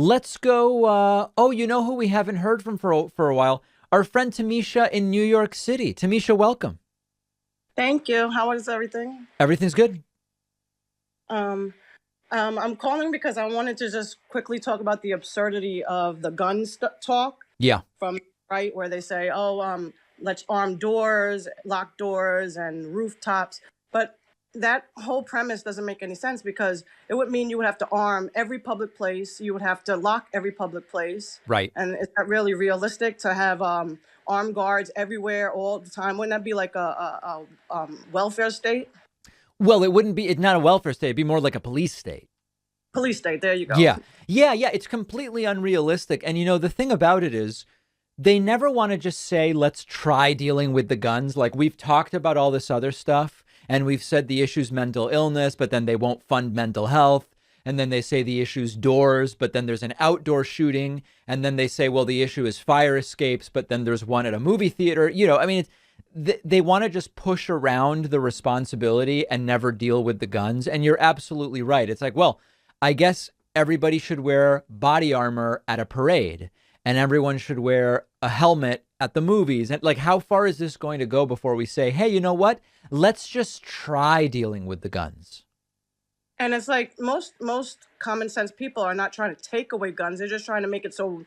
Let's go. Oh, you know who we haven't heard from for a while? Our friend Tamisha in New York City. Tamisha, welcome. Thank you. How is everything? Everything's good? Um, I'm calling because I wanted to just quickly talk about the absurdity of the talk Yeah. from right where they say, "Oh, let's arm doors, lock doors, and rooftops." But that whole premise doesn't make any sense because it would mean you would have to arm every public place, you would have to lock every public place, Right. and is that really realistic to have armed guards everywhere all the time? Wouldn't that be like a welfare state? Well, it wouldn't be, it's not a welfare state. It'd be more like a police state. Police state. There you go. Yeah. Yeah. It's completely unrealistic. And, the thing about it is they never want to just say, let's try dealing with the guns. Like we've talked about all this other stuff and we've said the issue's mental illness, but then they won't fund mental health. And then they say the issue's doors, but then there's an outdoor shooting. And then they say, well, the issue is fire escapes, but then there's one at a movie theater. They want to just push around the responsibility and never deal with the guns. And you're absolutely right. It's like, well, I guess everybody should wear body armor at a parade and everyone should wear a helmet at the movies. And like, how far is this going to go before we say, hey, you know what? Let's just try dealing with the guns. And it's like most common sense people are not trying to take away guns. They're just trying to make it so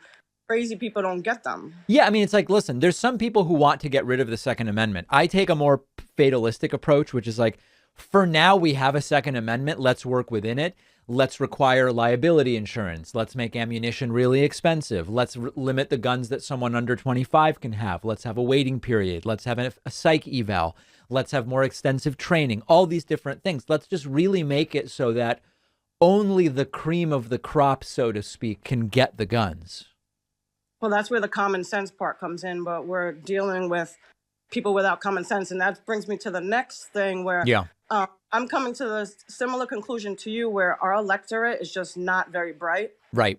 crazy people don't get them. Yeah, I mean, it's like, listen, there's some people who want to get rid of the Second Amendment. I take a more fatalistic approach, which is like, for now, we have a Second Amendment. Let's work within it. Let's require liability insurance. Let's make ammunition really expensive. Let's limit the guns that someone under 25 can have. Let's have a waiting period. Let's have a psych eval. Let's have more extensive training. All these different things. Let's just really make it so that only the cream of the crop, so to speak, can get the guns. Well, that's where the common sense part comes in, but we're dealing with people without common sense. And that brings me to the next thing where Yeah. I'm coming to the similar conclusion to you where our electorate is just not very bright. Right.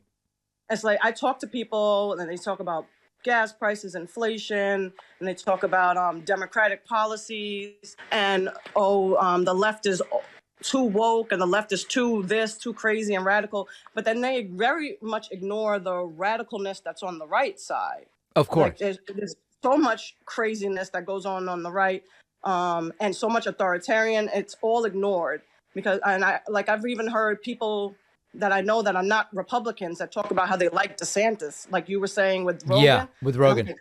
It's like I talk to people and they talk about gas prices, inflation, and they talk about democratic policies and, the left is too woke and the left is too crazy and radical. But then they very much ignore the radicalness that's on the right side. Of course. Like there's so much craziness that goes on the right, and so much authoritarian. It's all ignored because, and I've even heard people that I know that are not Republicans that talk about how they like DeSantis, like you were saying with Rogan. Yeah, with Rogan.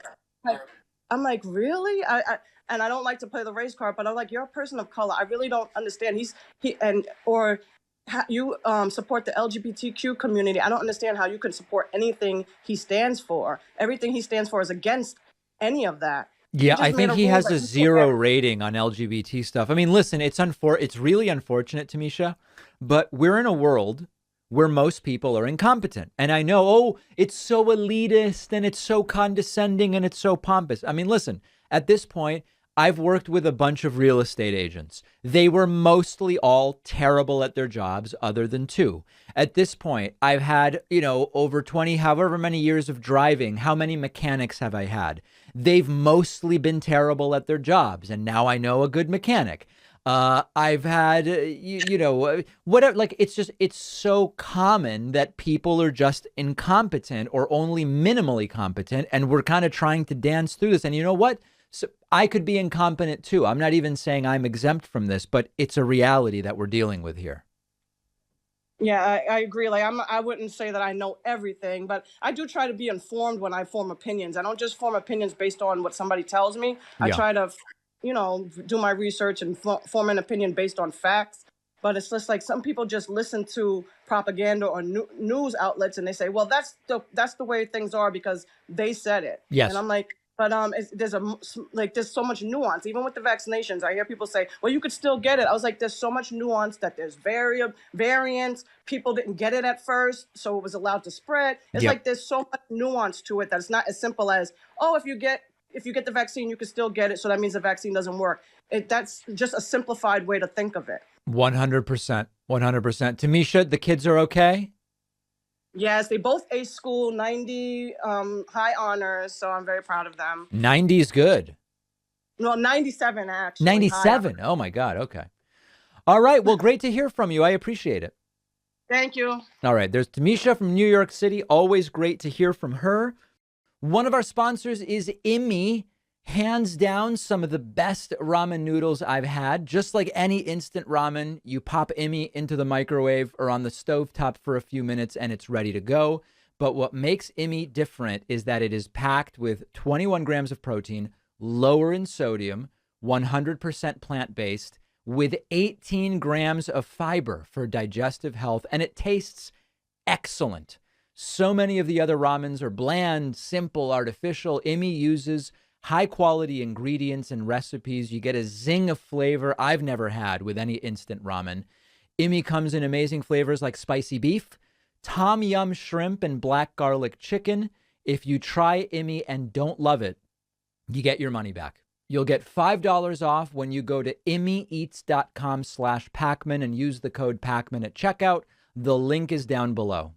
I'm like, really? And I don't like to play the race card, but I'm like, you're a person of color. I really don't understand. You support the LGBTQ community. I don't understand how you can support anything he stands for. Everything he stands for is against any of that. Yeah, I think he has a 0 rating on LGBT stuff. I mean, listen, it's really unfortunate, Tamisha, but we're in a world where most people are incompetent. And I know, it's so elitist and it's so condescending and it's so pompous. I mean, listen, at this point, I've worked with a bunch of real estate agents. They were mostly all terrible at their jobs other than two. At this point, I've had, over 20, however many years of driving. How many mechanics have I had? They've mostly been terrible at their jobs. And now I know a good mechanic. I've had, whatever, like, it's so common that people are just incompetent or only minimally competent. And we're kind of trying to dance through this. And you know what? So I could be incompetent too. I'm not even saying I'm exempt from this, but it's a reality that we're dealing with here. Yeah, I agree. Like I wouldn't say that I know everything, but I do try to be informed when I form opinions. I don't just form opinions based on what somebody tells me. I Yeah. try to, do my research and form an opinion based on facts. But it's just like some people just listen to propaganda or news outlets and they say, well, that's the way things are because they said it. Yes. And I'm like, but there's so much nuance. Even with the vaccinations, I hear people say, well, you could still get it. I was like, there's so much nuance that there's variants. People didn't get it at first, so it was allowed to spread. It's like there's so much nuance to it that it's not as simple as, if you get the vaccine, you can still get it. So that means the vaccine doesn't work. That's just a simplified way to think of it. 100%. 100%. Tamisha, the kids are okay? Yes, they both aced school, 90 high honors, so I'm very proud of them. 90 is good. Well, 97 actually. 97. Oh my God. Okay. All right. Well, great to hear from you. I appreciate it. Thank you. All right. There's Tamisha from New York City. Always great to hear from her. One of our sponsors is Immi. Hands down, some of the best ramen noodles I've had. Just like any instant ramen, you pop Immi into the microwave or on the stovetop for a few minutes and it's ready to go. But what makes Immi different is that it is packed with 21 grams of protein, lower in sodium, 100% plant-based, with 18 grams of fiber for digestive health, and it tastes excellent. So many of the other ramens are bland, simple, artificial. Immi uses high quality ingredients and recipes. You get a zing of flavor I've never had with any instant ramen. Immi comes in amazing flavors like spicy beef, tom yum shrimp, and black garlic chicken. If you try Immi and don't love it, you get your money back. You'll get $5 off when you go to immieats.com/Pacman and use the code Pacman at checkout. The link is down below.